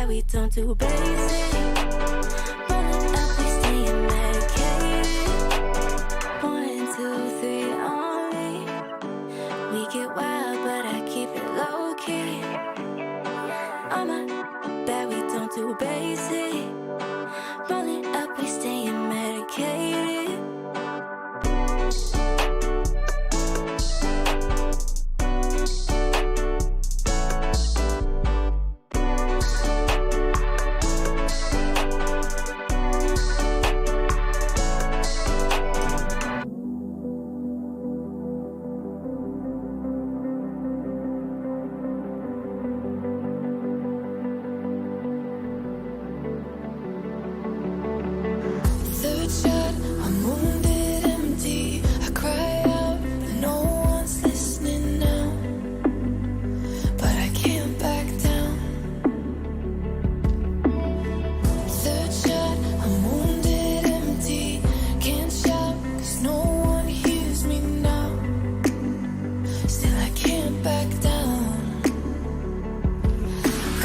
bed, we don't do basic. Rolling up, we staying medicated. 1, 2, 3 on me. We get wild, but I keep it low key. On my bed, we don't do basic. Rolling up, we staying medicated. Third shot, I'm wounded, empty. I cry out, but no one's listening now. But I can't back down. Third shot, I'm wounded, empty. Can't shout, 'cause no one hears me now. Still I can't back down.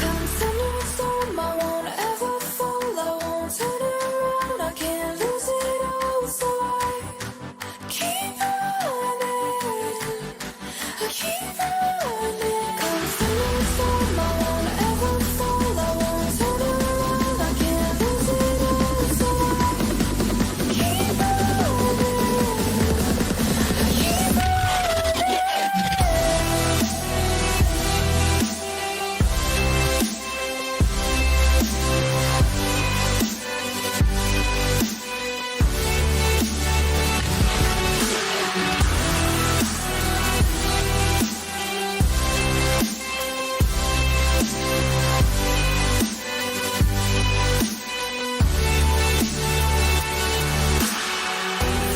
Continuing storm, I won't ever fall. I won't turn around, I can't lose it all. So I keep running, I keep running. Continuing storm, I won't ever fall. I won't turn around, I can't lose it all. So I keep running, I keep running.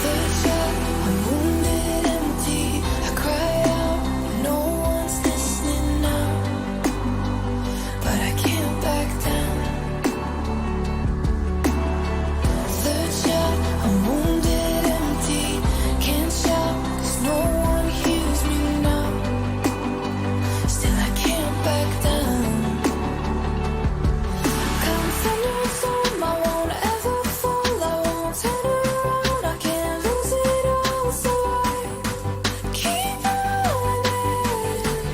Third shot, I'm wounded, empty. I cry out, but no one's listening now. But I can't back down. Third shot, I'm wounded, empty. Can't shout, 'cause no one hears me now. Still I can't back down. Continuing storm, I won't ever fall. I won't turn around, I can't lose it all. So I keep running,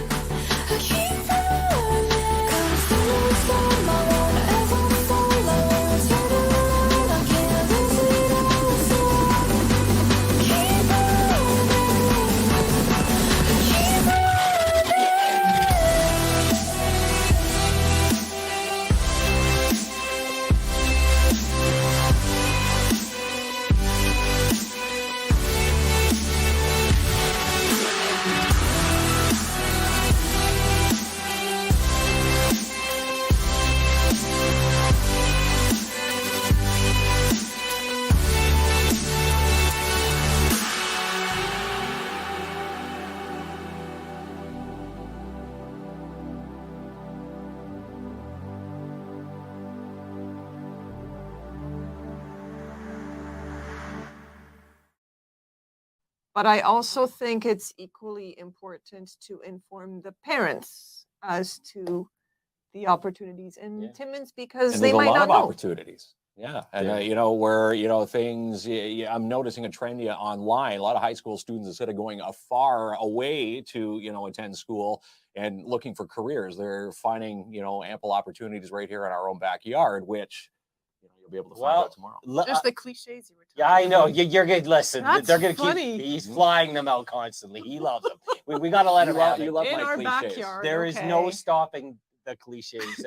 I keep running. Continuing storm, I won't ever fall. I won't turn around, I can't lose it all. So I keep running, I keep running. But I also think it's equally important to inform the parents as to the opportunities in Yeah. Timmins because And they there's a might lot not of know. opportunities. Yeah. And, Yeah. you know, where, you know, things, I'm noticing a trend online. A lot of high school students, instead of going far away to, you know, attend school and looking for careers, they're finding, you know, ample opportunities right here in our own backyard, which, you know, you'll be able to find Well, out tomorrow. Just the cliches you were talking yeah, I know. about. You're good. Listen, That's they're gonna funny. keep. He's flying them out constantly. He loves them. We gotta let him have it. You love In my our cliches. backyard. There is no okay. stopping the cliches.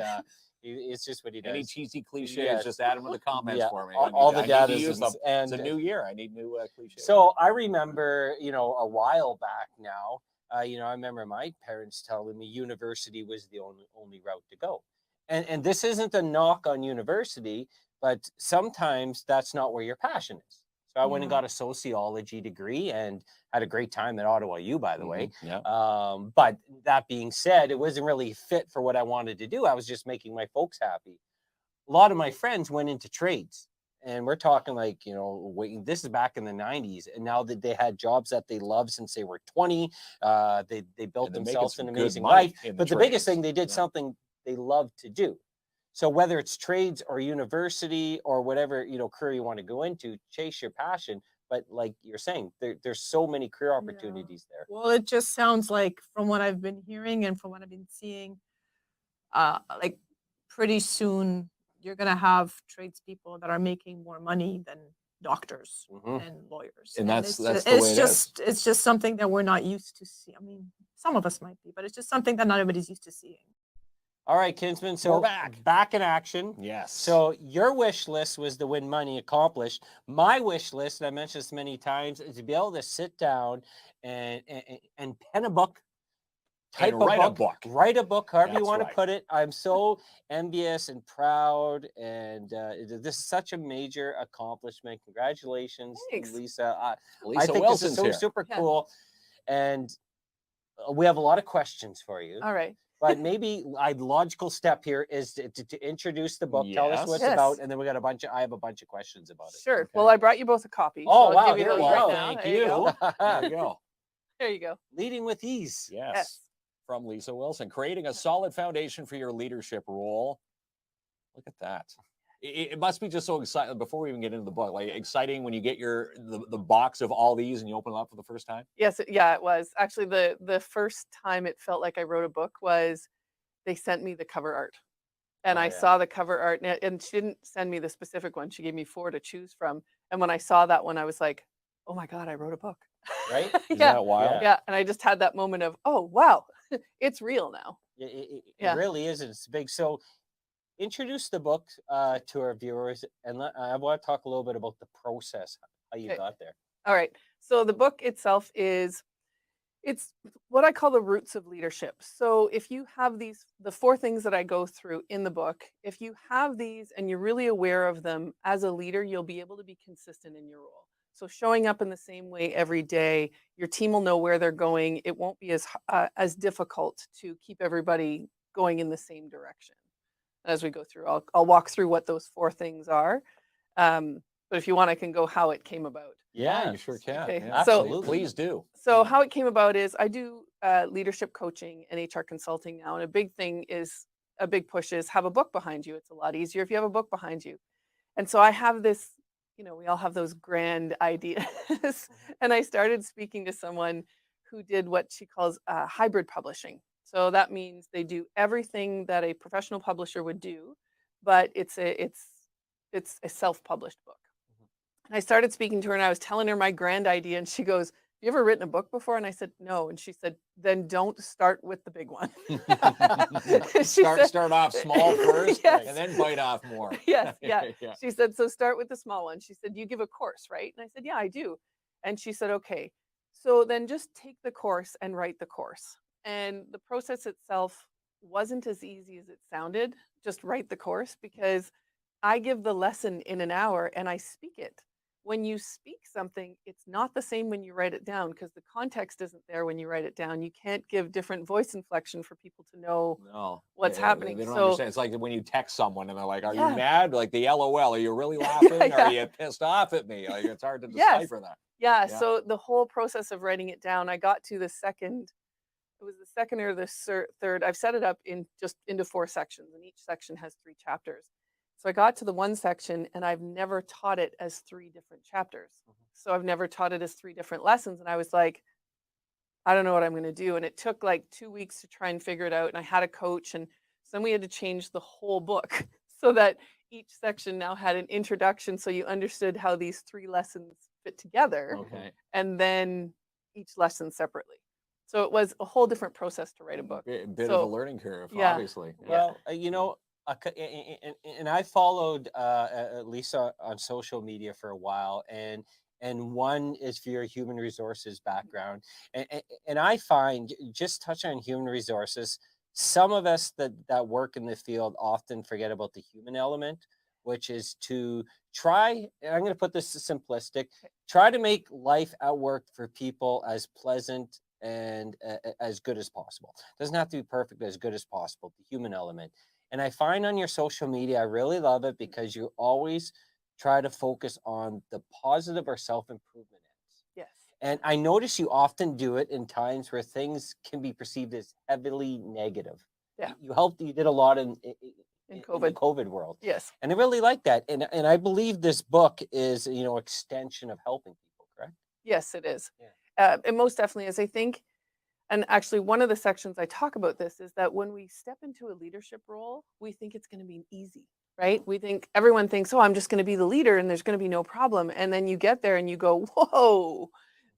It's just what he does. Any cheesy cliches, Yes. just add them in the comments Yeah, for me. all the I need data to use them. and It's a new year. I need new cliches. so I remember, you know, a while back now, you know, I remember my parents telling me university was the only route to go. And this isn't a knock on university, but sometimes that's not where your passion is. So I went and got a sociology degree and had a great time at Ottawa U, by the way. Yeah. But that being said, it wasn't really fit for what I wanted to do. I was just making my folks happy. A lot of my friends went into trades. And we're talking like, you know, this is back in the 90s. And now that they had jobs that they loved since they were 20, they built themselves an amazing life. But the biggest thing, they did something they loved to do. So whether it's trades or university or whatever, career you want to go into, chase your passion. But like you're saying, there's so many career Yeah. opportunities there. Well, it just sounds like from what I've been hearing and from what I've been seeing, like pretty soon you're gonna have tradespeople that are making more money than doctors Mhm. and lawyers. And that's it's the just, way it's it is. just it's just something that we're not used to see. I mean, some of us might be, but it's just something that not everybody's used to seeing. All right, Kinsman. So back in action. Yes. So your wish list was to win money accomplished. My wish list, and I mentioned this many times, is to be able to sit down and pen a book, type And write a book. write a book, however you That's want right. to put it. I'm so envious and proud, and this is such a major accomplishment. Congratulations, Thanks. Lisa. I Lisa think Wilson's this is so here. super Yeah. cool, and we have a lot of questions for you. All right. But maybe a logical step here is to introduce the book, tell us what it's Yes. about, and then I have a bunch of questions about it. Sure. Okay. Well, I brought you both a copy. Oh, so wow, I'll give you here those we right go. now. Thank There you go. There you go. There you go. Leading with ease. Yes. Yes. From Lisa Wilson, creating a solid foundation for your leadership role. Look at that. It must be just so exciting. Before we even get into the book, like exciting when you get the box of all these and you open it up for the first time. Yes, yeah, it was. Actually, the first time it felt like I wrote a book was they sent me the cover art. And Oh, I yeah. saw the cover art, and she didn't send me the specific one. She gave me 4 to choose from. And when I saw that one, I was like, oh my God, I wrote a book. Right? Isn't Yeah. that wild? Yeah. And I just had that moment of, oh, wow, it's real now. It Yeah. really is. It's big. So introduce the book to our viewers, and I want to talk a little bit about the process, how you Okay. got there. All right. So the book itself it's what I call the roots of leadership. So if you have the 4 things that I go through in the book, if you have these and you're really aware of them as a leader, you'll be able to be consistent in your role. So showing up in the same way every day, your team will know where they're going. It won't be as difficult to keep everybody going in the same direction. As we go through, I'll walk through what those 4 things are. But if you want, I can go how it came about. Yeah, you sure can. Okay, Yeah, so- absolutely. Please do. So how it came about is I do leadership coaching and HR consulting now, and a big push is have a book behind you. It's a lot easier if you have a book behind you. And so I have this, we all have those grand ideas, and I started speaking to someone who did what she calls hybrid publishing. So that means they do everything that a professional publisher would do, but it's a self-published book. And I started speaking to her and I was telling her my grand idea, and she goes, "Have you ever written a book before?" And I said, "No." And she said, "Then don't start with the big one." She said- start off small first, Yes. and then bite off more. Yes, yeah. Yeah. She said, "So start with the small one." She said, "You give a course, right?" And I said, "Yeah, I do." And she said, "Okay, so then just take the course and write the course." And the process itself wasn't as easy as it sounded. Just write the course, because I give the lesson in an hour and I speak it. When you speak something, it's not the same when you write it down, because the context isn't there when you write it down. You can't give different voice inflection for people to know No. what's Yeah, happening. They don't So understand. It's like when you text someone and they're like, "Are Yeah. you mad?" Like the LOL. Are you really laughing? Yeah. Are you pissed off at me? Like it's hard to Yes. decipher that. yeah, Yeah. so the whole process of writing it down, I got to it was the second or the third. I've set it up into 4 sections, and each section has 3 chapters. So I got to the one section, and I've never taught it as 3 different chapters. So I've never taught it as 3 different lessons. And I was like, I don't know what I'm going to do. And it took like 2 weeks to try and figure it out. And I had a coach, and so then we had to change the whole book so that each section now had an introduction, so you understood how these 3 lessons fit together, Okay. and then each lesson separately. So it was a whole different process to write a book. Bit of a So, learning curve, yeah. obviously. Yeah. Well, and I followed Lisa on social media for a while, and one is for your human resources background, and I find, just touching on human resources, some of us that work in the field often forget about the human element, which is to try, and I'm going to put this simplistic, try to make life at work for people as pleasant and as good as possible. Doesn't have to be perfect, but as good as possible, the human element. And I find on your social media, I really love it, because you always try to focus on the positive or self-improvement ends. Yes. And I notice you often do it in times where things can be perceived as heavily negative. Yeah. You did a lot in In the COVID. COVID world. Yes. And I really like that. And I believe this book is, extension of helping people, correct? Yes, it is. Yeah. It most definitely is. I think, and actually, one of the sections I talk about this is that when we step into a leadership role, we think it's going to be easy, right? Everyone thinks, oh, I'm just going to be the leader and there's going to be no problem. And then you get there and you go, whoa,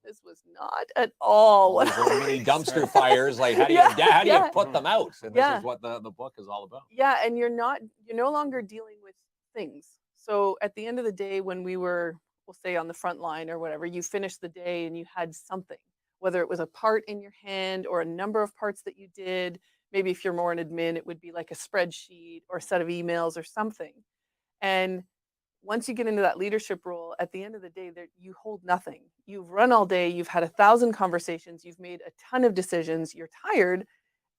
this was not at all. All these little mini dumpster fires. Like, how do you, Yeah, how do you yeah. put them out? And this Yeah. is what the book is all about. Yeah, and you're no longer dealing with things. So at the end of the day, when we'll say on the front line or whatever, you finished the day and you had something, whether it was a part in your hand or a number of parts that you did. Maybe if you're more an admin, it would be like a spreadsheet or a set of emails or something. And once you get into that leadership role, at the end of the day, you hold nothing. You've run all day, you've had 1,000 conversations, you've made a ton of decisions, you're tired,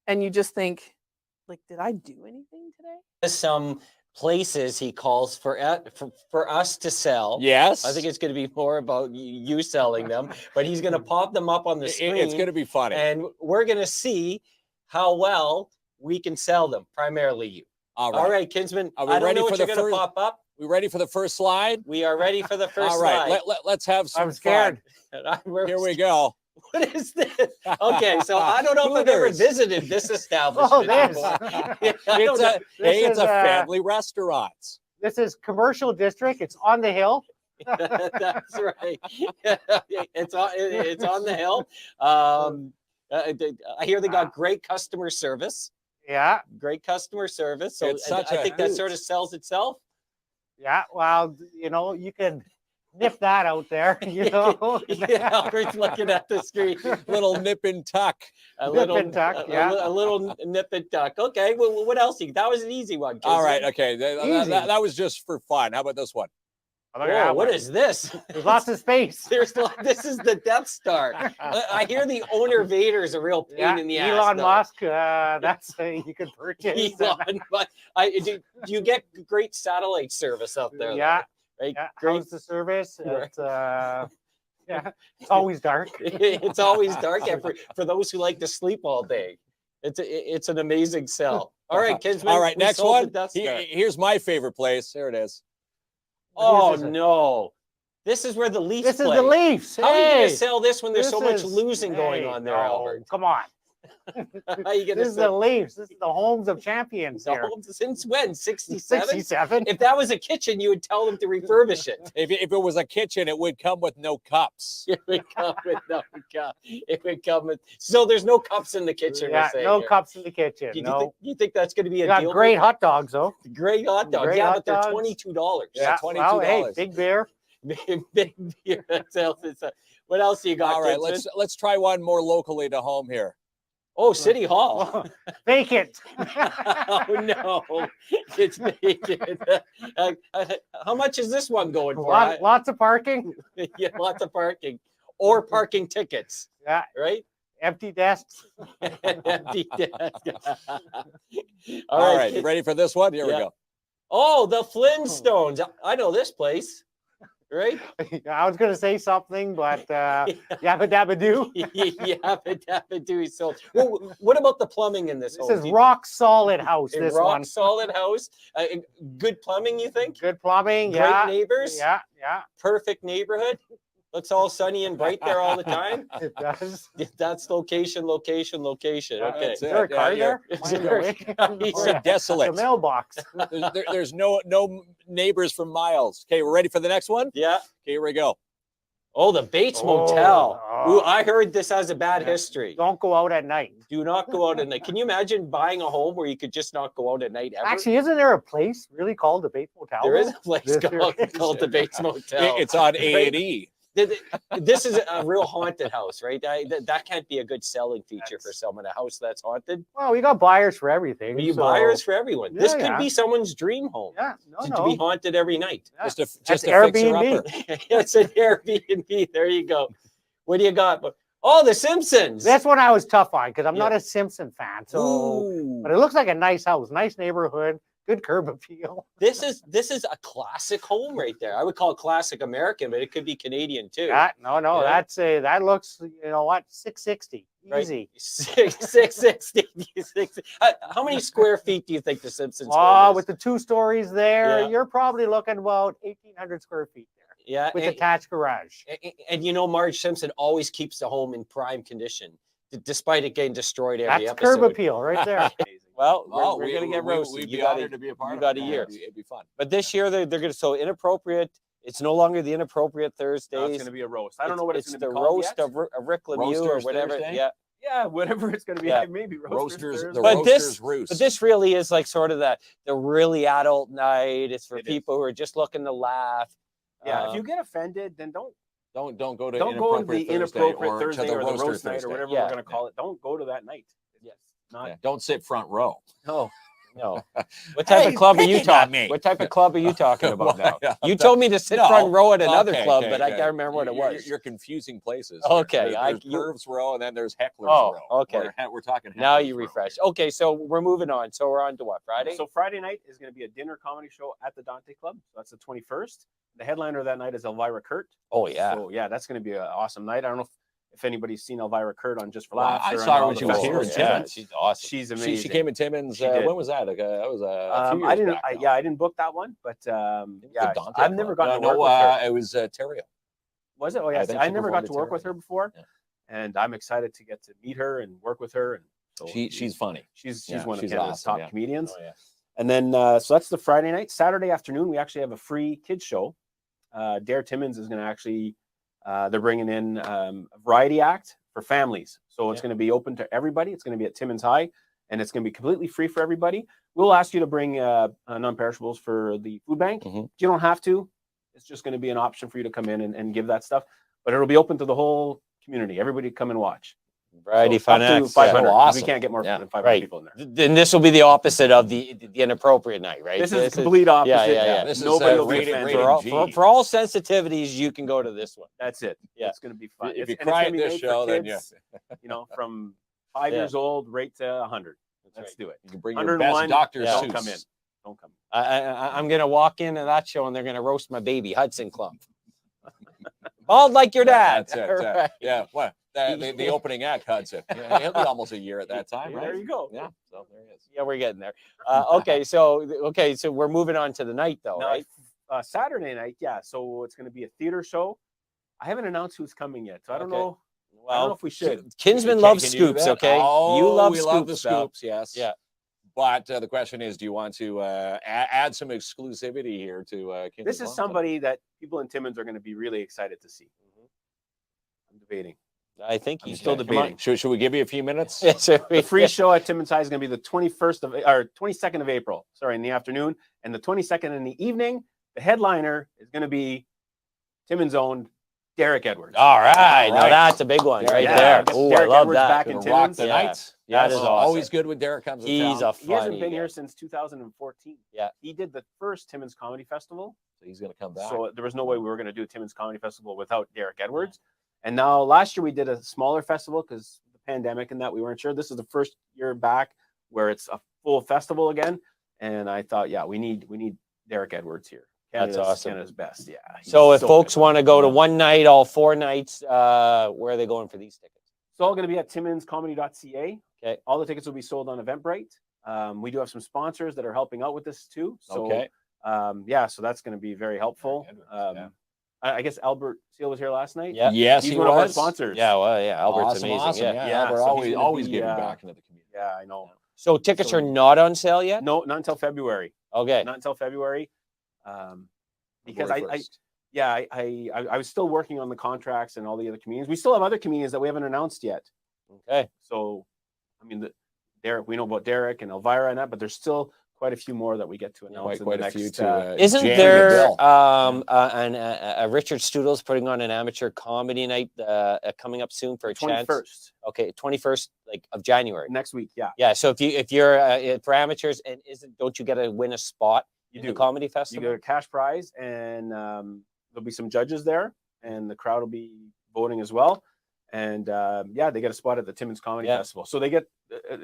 and you just think, like, did I do anything today? Some places he calls for us to sell. Yes. I think it's going to be more about you selling them, but he's going to pop them up on the screen. It's going to be funny. And we're going to see how well we can sell them, primarily you. All right. All right, Kinsman. Are we I don't ready know for what the you're going to first- pop up. We ready for the first slide? We are ready for the first All right. slide. Let's have some I'm scared. We're- Here we go. What is this? Okay, so I don't know if I've ever Hooters. visited this establishment. Oh, this. before. Yeah, I don't It's know. it's is, a family restaurant. This is commercial district. It's on the hill. That's right. It's on the hill. I hear they got great customer service. Yeah, Great customer service. So It's such I a think that hoot. sort of sells itself. yeah. Well, you can nip that out there. Yeah, Albert's looking at the screen. Little nip and tuck. A Nip little, and tuck, a- a yeah. li- a little nip and tuck. Okay, well, what else? That was an easy one. All right. Kinsman. Okay. Easy. That was just for fun. How about this one? Whoa, what is this? There's lots of space. This is the Death Star. I hear the owner Vader is a real pain Yeah, in the ass. Elon though. Musk. That's you could purchase. Elon Musk. Do you get great satellite service up there? though? Yeah. Right. Yeah, Great. how's the service? Right. It's, yeah, it's always dark. It's always dark. And for those who like to sleep all day, it's an amazing sell. All right, Kinsman. All right. we Next sold the one. Death Star. Here's my favorite place. There it is. Oh is it? no! This is where the Leafs This is play. the Leafs. How are you going Hey, to sell this when there's so much this is- losing going hey, on there, no, Albert? Come on. How are you going This to is the sell Leafs. This is the homes of champions here. since when? 67? 67. If that was a kitchen, you would tell them to refurbish it. If it was a kitchen, it would come with no cups. It would come with no cup. It would come with. So there's no cups in the kitchen. Yeah, we're saying no here. cups in the kitchen. You, No. you think that's going to be You a got deal? great hot dogs, though. Great hot dogs. Great Yeah, hot but they're dogs. $22. Yeah, Well, hey, $22. big beer. Big beer. What else you got? All right. Kinsman? Let's try one more locally to home here. Oh, City Hall. Vacant. Oh no, it's vacant. How much is this one going for? Lots of parking. Yeah, lots of parking or parking tickets, Yeah, right? empty desks. Empty desk. All right. You ready for this one? Here we Yeah. go. Oh, the Flintstones. I know this place, right? I was going to say something, but yabba dabba doo. Yeah, so. Well, what about the plumbing in this This home? is rock solid house. A This rock one. solid house. Good plumbing, you think? Good plumbing. Great Yeah. neighbors. Yeah. Yeah. Perfect neighborhood. Looks all sunny and bright there all the time. It does. That's location. Okay. Is That's there a it. car Yeah, there? Is there a car? You're desolate. The mailbox. There's no neighbors for miles. Okay, we're ready for the next one? Yeah. Okay, here we go. Oh, the Bates Oh, Motel. oh. Ooh, I heard this has a bad Yeah. history. Don't go out at night. Do not go out at night. Can you imagine buying a home where you could just not go out at night ever? Actually, isn't there a place really called the Bates Motel? there is though? a place There is. called the Bates Motel. It's on Right? A&E. This is a real haunted house, right? That can't be a good selling feature for That's- someone. A house that's haunted. Well, we got buyers for everything. You so- buyers for everyone. This Yeah, could yeah. be someone's dream home. Yeah. to No. be haunted every night. Yeah. Just a That's fixer upper. Airbnb. It's an Airbnb. There you go. What do you got? Oh, The Simpsons. That's what I was tough on because I'm Yeah. not a Simpson fan. So, Ooh. but it looks like a nice house, nice neighborhood, good curb appeal. This is a classic home right there. I would call it classic American, but it could be Canadian too. No, Yeah. that looks, you know what, 660 Right? Easy. 660. How many square feet do you think the Simpsons Oh, home is? with the 2 stories there, Yeah. you're probably looking about 1,800 square feet there Yeah, with attached garage. and you know, Marge Simpson always keeps the home in prime condition, despite it getting destroyed every That's curb episode. appeal right there. Well, Oh, we're gonna get roasted. We'd You be got honored to be a part you of got it. a Yeah, year. it'd be fun. But this year they're gonna so inappropriate. It's no longer the inappropriate Thursdays. No, it's going to be a roast. I don't know what it's going to the be called roast yet. of Rick Lemieux or Roasters whatever. Thursday? Yeah. Yeah, whatever it's going to be. Yeah. Maybe Roasters, Thursday. the But this- roasters roost. But this really is like sort of the really adult night. It's for It is. people who are just looking to laugh. Yeah, if you get offended, then don't don't go to go to inappropriate the Thursday inappropriate or Thursday to the or the roaster roast night Thursday. or whatever Yeah. we're going to call it. Don't go to that night. Yes. Not Yeah, don't sit front row. No. No. What type Hey, of club are you picking on talking? me. What type of club are you talking about now? Yeah, You told me to sit front No. row at another Okay, club, okay, but I yeah. can't remember what it was. You're confusing places. Okay, there's Pervs row and then there's Hecklers Oh, row. okay. We're talking. Now Hecklers you row refresh. here. Okay, so we're moving on. So we're on to what, Friday? So Friday night is going to be a dinner comedy show at the Dante Club. So that's the 21st. The headliner of that night is Elvira Kurt. Oh yeah. So yeah, that's going to be an awesome night. I don't know if anybody's seen Elvira Kurt on Just for Well, Laughs. I or saw on her all when the she was here in festivals. Yeah, Timmins. she's awesome. She's amazing. She came in Timmins. She did. When was that? That was a few years I didn't. back now. Yeah, I didn't book that one, but The yeah, Dante I've Club. never gotten no, to work with her. it was Terrio. Was it? Oh I yes, think I she never got performed to at work with Terrio. her before, Yeah. and I'm excited to get to meet her and work with her. And so She's funny. she's yeah, one of she's Canada's awesome, top yeah. comedians. Oh, yeah. And then so that's the Friday night. Saturday afternoon, we actually have a free kids show. Dare Timmins is going to actually they're bringing in a variety act for families. So it's Yeah. going to be open to everybody. It's going to be at Timmins High, and it's going to be completely free for everybody. We'll ask you to bring non-perishables for the food bank. Mhm. You don't have to. It's just going to be an option for you to come in and give that stuff. But it'll be open to the whole community. Everybody come and watch. Variety So fun up to acts. 500. Oh, 'cause awesome. We can't get more Yeah. than 500 Right. people in there. Then this will be the opposite of the inappropriate night, right? This is the complete opposite. yeah, yeah. This is Nobody will be rated- offended. rated For all sensitivities, you can go to this one. That's it. Yeah. It's going to be fun. If you and it's cry gonna at be this made for show, then kids, from 5 Yeah. years old right to 100. Let's right. do it. You can bring your 101, best doctor yeah. Don't come in. suits. Don't come. I'm gonna walk into that show and they're gonna roast my baby Hudson Clump. Bald like your dad. That's it. Right. Yeah. What? The opening act, Hudson. Yeah, he'll be almost a year at that time, right? There you go. Yeah. So there he is. Yeah, we're getting there. Okay, so we're moving on to the night though, Now, right? Saturday night, yeah. So it's going to be a theater show. I haven't announced who's coming yet, so I don't Okay. know. I don't know if we should. Kinsman Can- loves can you do scoops. that? Okay, Oh, you love we scoops. love the Val. scoops. Yes. Yeah. But the question is, do you want to add some exclusivity here to KINZ This and is KLOMP? somebody that people in Timmins are going to be really excited to see. Mm-hmm. I'm debating. I think I'm he's still come debating. on. Should we give you a few minutes? Yeah, so The free show at Timmins High is going to be the 22nd of April. Sorry, in the afternoon, and the 22nd in the evening. The headliner is going to be Timmins' own Derek Edwards. All right, now right. that's a big one Yeah, right yeah. there. Get Oh, I Derek love Edwards that. back Gonna in rock Timmins. the Yeah. nights. That is Yes, awesome. Always good when Derek comes to He's town. a He hasn't funny been guy. here since 2014. Yeah. He did the first Timmins Comedy Festival. So he's going to come back. So there was no way we were going to do a Timmins Comedy Festival without Derek Edwards. And now last year we did a smaller festival because the pandemic and that we weren't sure. This is the first year back where it's a full festival again. And I thought, yeah, we need Derek Edwards here. That's awesome. Canada's best. Yeah. he's So if folks good. want to go to one night, all 4 nights, where are they going for these tickets? It's all going to be at timminscomedy.ca. Okay. All the tickets will be sold on Eventbrite. We do have some sponsors that are helping out with this too. So, Okay. yeah, so that's going to be very helpful. Edwards, yeah. I guess Albert Seal was here last night. Yeah. Yes, He's he one of our was. sponsors. Yeah, well, yeah, Albert's Awesome, amazing. awesome. Yeah. Yeah, Yeah, Albert so he's gonna always be, giving back into the community. Yeah, I know. So tickets So- are not on sale yet? No, not until February. Okay. Not until February. Because I February 1st. yeah, I was still working on the contracts and all the other comedians. We still have other comedians that we haven't announced yet. Okay. So, I mean, Derek, we know about Derek and Elvira and that, but there's still quite a few more that we get to announce. Quite in a the few next, to Isn't jam the there bill. a Richard Stoodle's putting on an amateur comedy night coming up soon for a chance? 21st Okay, 21st of January. next week. Yeah, Yeah. So if you're for amateurs and don't you get to win a spot you in do. the comedy You festival? get a cash prize, and there'll be some judges there, and the crowd will be voting as well. And yeah, they get a spot at the Timmins Comedy Yeah. Festival. So they get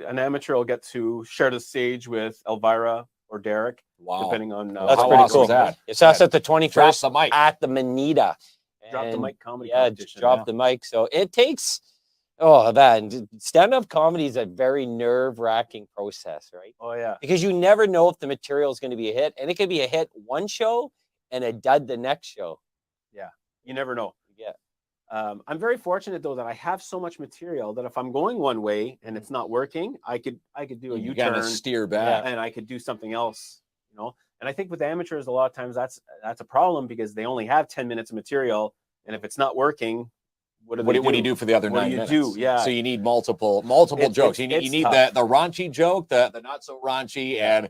an amateur will get to share the stage with Elvira or Derek, Wow. depending on That's How pretty awesome cool. is that? It's us at the Drop 21st the mic. at the Manita. drop the And, mic comedy Yeah, competition. drop the mic. So it takes Oh, that stand-up comedy is a very nerve-wracking process, right? Oh yeah. Because you never know if the material is going to be a hit, and it could be a hit one show and a dud the next show. Yeah. You never know. Yeah. I'm very fortunate though that I have so much material that if I'm going one way and it's not working, I could do a You gotta U-turn steer back. and I could do something else, you know. And I think with amateurs, a lot of times that's a problem because they only have 10 minutes of material, and if it's not working, what do What do you do for the other What do 9 you minutes? do? Yeah. So you need multiple jokes. You it's need tough. the raunchy joke, the not so raunchy, and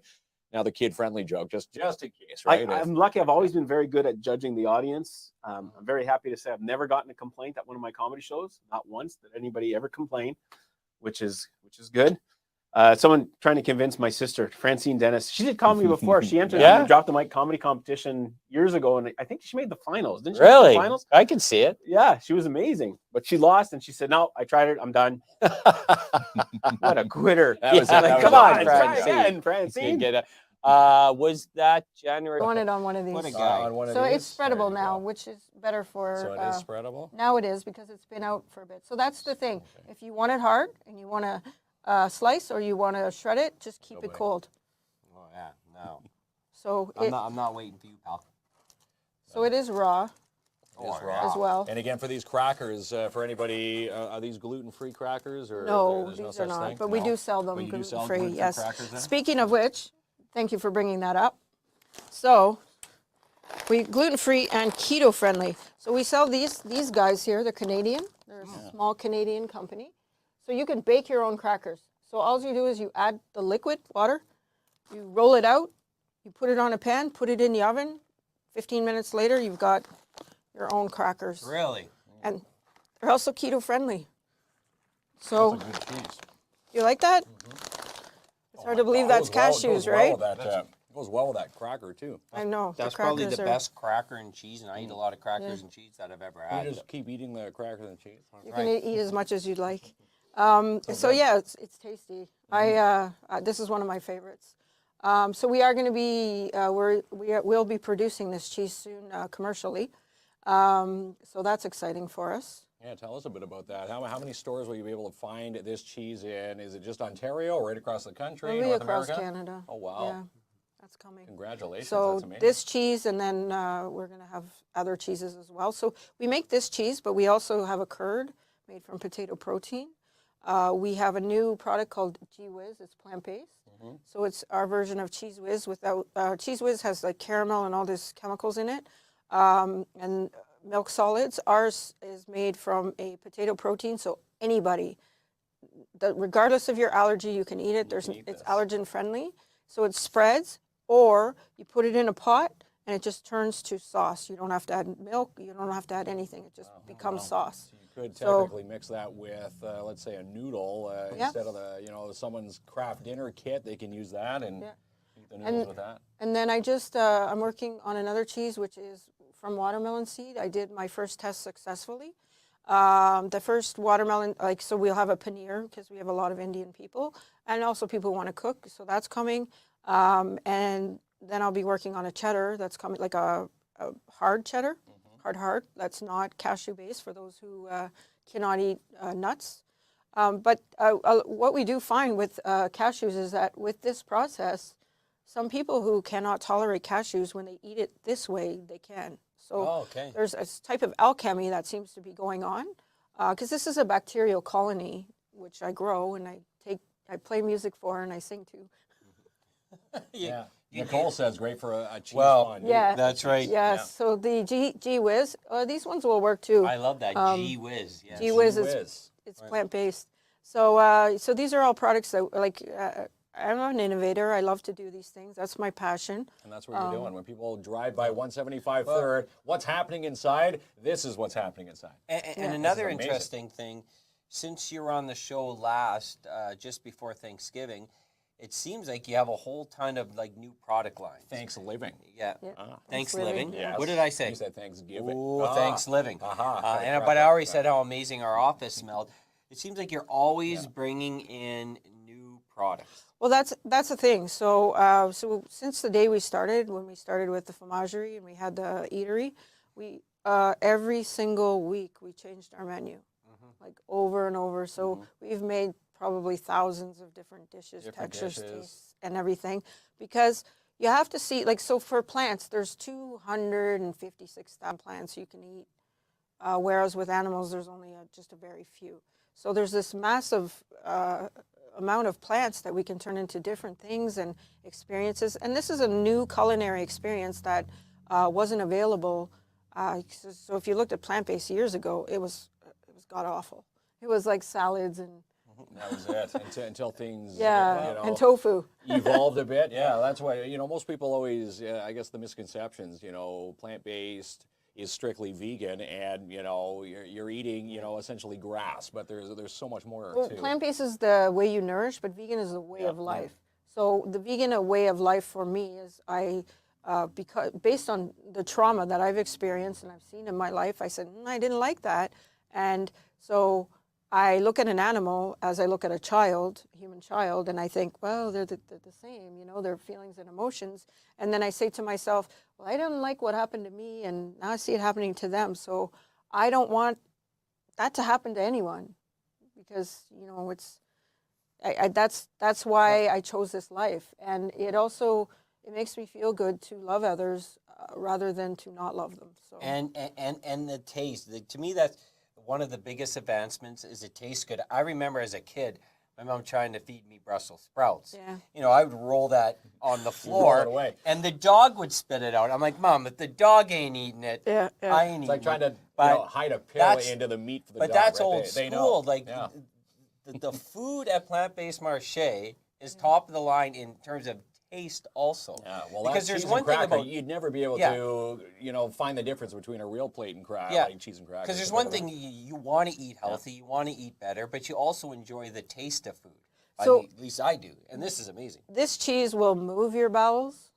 now the kid friendly joke, just in case, right? I'm lucky. I've always been very good at judging the audience. I'm very happy to say I've never gotten a complaint at one of my comedy shows. Not once did anybody ever complain, which is good. Someone trying to convince my sister, Francine Dennis. She did comedy before. She entered the Drop the Mic comedy competition years ago, and I think she made the finals. Didn't she make Really? the finals? I can see it. Yeah, she was amazing, but she lost, and she said, "No, I tried it. I'm done." What a quitter! That was- Yeah, that was Come a on, fun try Francine. again, You Francine. get it. Was that January? I want it on one of What a these. guy. on one of So these? it's There spreadable you now, go. which is better for. So it is spreadable. Now it is because it's been out for a bit. So that's the thing. If you want it hard and you want to slice or you want to shred it, just keep it cold. Oh yeah, no. So I'm not waiting for you, pal. so it is raw It is Oh, raw. as well. And again, for these crackers, for anybody, are these gluten-free crackers or No, there's no these are such not. thing? But we No. do sell them But you do sell gluten-free. gluten-free Yes. crackers then? Speaking of which, thank you for bringing that up. So we gluten-free and keto-friendly. So we sell these guys here. They're Canadian. They're a small Canadian company. So you can bake your own crackers. So all you do is you add the liquid water, you roll it out, you put it on a pan, put it in the oven. 15 minutes later, you've got your own crackers. Really? And they're also keto-friendly. So That's a good cheese. you like that? It's hard to believe that's cashews, right? Goes well with that cracker too. I know. That's the probably crackers the are- best cracker and cheese, and I eat a lot of crackers and cheese that I've ever You had. just keep eating the crackers and cheese. You can eat as much as you'd like. Oh, So yeah, it's tasty. This is one of my favorites. So we are going to be we'll be producing this cheese soon commercially. So that's exciting for us. Yeah, tell us a bit about that. How many stores will you be able to find this cheese in? Is it just Ontario or right across the country, We'll be North across America? Canada. Oh, wow. Yeah, that's coming. Congratulations, So that's amazing. this cheese, and then we're going to have other cheeses as well. So we make this cheese, but we also have a curd made from potato protein. We have a new product called Gee Whiz. It's plant-based. So it's our version of Cheese Whiz without, Cheese Whiz has like caramel and all these chemicals in it, and milk solids. Ours is made from a potato protein, so anybody, regardless of your allergy, you can eat it. It's allergen friendly, so it spreads, or you put it in a pot and it just turns to sauce. You don't have to add milk. You don't have to add anything. It just becomes sauce. So you could So- technically mix that with, let's say, a noodle Yeah. instead of someone's craft dinner kit. They can use that and Yeah. eat the noodles with that. And then I'm working on another cheese, which is from watermelon seed. I did my first test successfully. The first watermelon, so we'll have a paneer because we have a lot of Indian people, and also people who want to cook, so that's coming. And then I'll be working on a cheddar that's coming, like a hard cheddar, hard, that's not cashew based for those who cannot eat nuts. But what we do find with cashews is that with this process, some people who cannot tolerate cashews, when they eat it this way, they can. So there's a type of alchemy that seems to be going on, because this is a bacterial colony, which I grow and I play music for and I sing to. Yeah. Nicole says great for a cheese Well, fondue. Yeah. That's right. Yeah, so the Gee Whiz, these ones will work too. I love that. Gee Whiz. Yes. Gee Whiz Whiz. it's plant-based. So so these are all products that I'm an innovator. I love to do these things. That's my passion. And that's what you're doing. When people drive by 175 Third, what's happening inside? This is what's happening inside. And another amazing. interesting thing, since you were on the show last, just before Thanksgiving, it seems like you have a whole ton of like new product lines. Thanks living. Yeah. Ah. Thanks Living, living. yes. What did I say? You said Thanksgiving. Oh, thanks living. Aha. But I already said how amazing our office smelled. It seems like you're always bringing in new products. Well, that's the thing. So so since the day we started, when we started with the fromagerie and we had the eatery, we every single week we changed our menu. like over and over. So we've made probably thousands of different dishes, Different textures, dishes. tastes, and everything, because you have to see, like, so for plants, there's 256,000 plants you can eat, whereas with animals, there's only just a very few. So there's this massive amount of plants that we can turn into different things and experiences. And this is a new culinary experience that wasn't available. So if you looked at plant-based years ago, it was god awful. It was like salads and That was it until things and tofu. evolved a bit. Yeah, that's why most people always I guess the misconceptions. Plant-based is strictly vegan, and you're eating essentially grass, but there's so much more Well, to plant-based is the way you nourish, but vegan is the way of life. So the vegan way of life for me is because based on the trauma that I've experienced and I've seen in my life, I said I didn't like that, and so I look at an animal as I look at a human child, and I think, well, they're the same, their feelings and emotions. And then I say to myself, well, I didn't like what happened to me, and now I see it happening to them. So I don't want that to happen to anyone, because that's why I chose this life, and it makes me feel good to love others rather than to not love them. So And the taste. To me, that's one of the biggest advancements. Is it tastes good. I remember as a kid, my mom trying to feed me Brussels sprouts. Yeah. I would roll that on the floor, it away. and the dog would spit it out. I'm like, Mom, if the dog ain't eating it, Yeah. I ain't It's like eating trying to But hide a pill that's- into the meat for the But dog. that's right? old They school. know. Like Yeah. the food at Plant-Based Marché is top of the line in terms of taste also. Yeah, well, because that's there's cheese one and thing cracker. about You'd never be able Yeah. to, find the difference between a real plate and like cheese and crackers. because there's one thing you want to eat healthy, you want to eat better, but you also enjoy the taste of food. So- at least I do, and this is amazing. This cheese will move your bowels,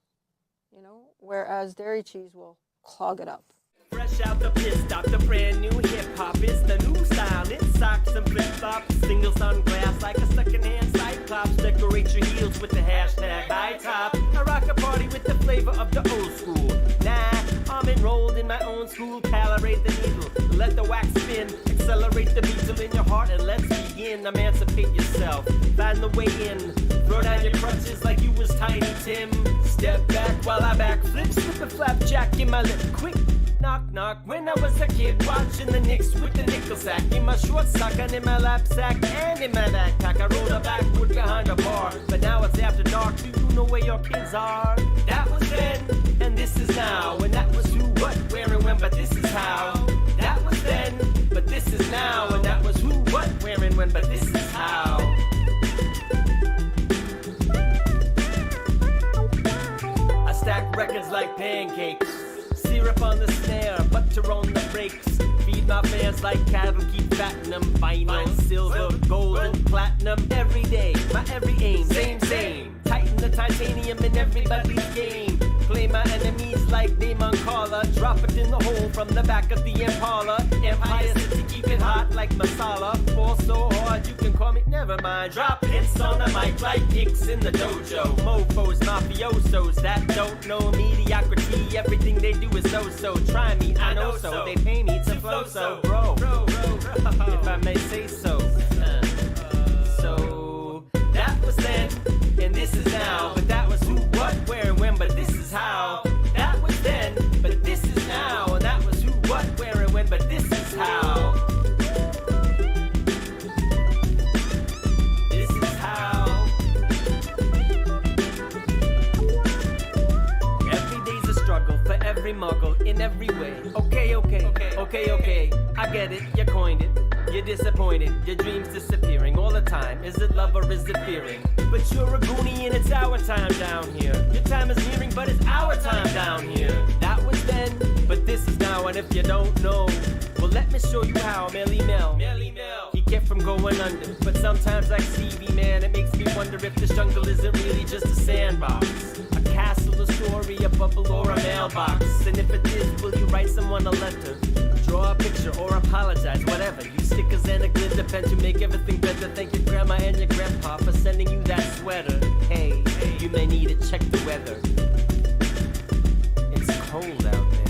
whereas dairy cheese will clog it up. Fresh out the pit stop, the brand new hip hop. It's the new style. It's socks and flip flops, single sunglass like a secondhand cyclops. Decorate your heels with the hashtag high top. I rock a party with the flavor of the old school. Nah, I'm enrolled in my own school. Calibrate the needle, let the wax spin. Accelerate the beat in your heart and let's begin. Emancipate yourself, find the way in. Throw down your crutches like you was Tiny Tim. Step back while I backflip, slip a flapjack in my lip. Quick. Knock, knock, when I was a kid watching the Knicks with the nickel sack in my short sock and in my lap sack and in my backpack. I rode a backwood behind a bar, but now it's after dark. Do you know where your kids are? That was then, and this is now. And that was who, what, where, and when, but this is how. That was then, but this is now. And that was who, what, where, and when, but this is how. I stack records like pancakes. Syrup on the snare, butter on the brakes. Feed my fans like cattle, keep fatting them. Vinyl, silver, gold, and platinum. Every day, my every aim, same. Tighten the titanium in everybody's game. Play my enemies like Damon Carla. Drop it in the hole from the back of the Impala. Empire City, keep it hot like masala. Fall so hard you can call me, never mind. Drop hits on the mic like kicks in the dojo. Mofos, mafiosos that don't know mediocrity. Everything they do is so. Try me, I know so. They pay me to flow so, bro. If I may say so. So that was then, and this is now. But that was who, what, where, and when. But this is how. That was then, but this is now. And that was who, what, where, and when. But this is how. This is how. Every day's a struggle for every muggle in every way. Okay. I get it, you coined it. You're disappointed, your dreams disappearing all the time. Is it love or is it fearing? But you're a goonie and it's our time down here. Your time is nearing, but it's our time down here. That was then, but this is now. And if you don't know, well, let me show you how. Melly Mel. He kept from going under. But sometimes like Stevie, man, it makes me wonder if this jungle isn't really just a sandbox. A castle, a story, a bubble, or a mailbox. And if it is, will you write someone a letter? Draw a picture or apologize, whatever. Use stickers and a glitter pen to make everything better. Thank your grandma and your grandpa for sending you that sweater. Hey, you may need it, check the weather. It's cold out there.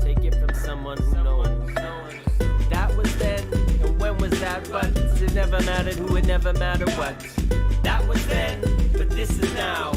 Take it from someone who knows. who would never matter what. That was then, but this is now.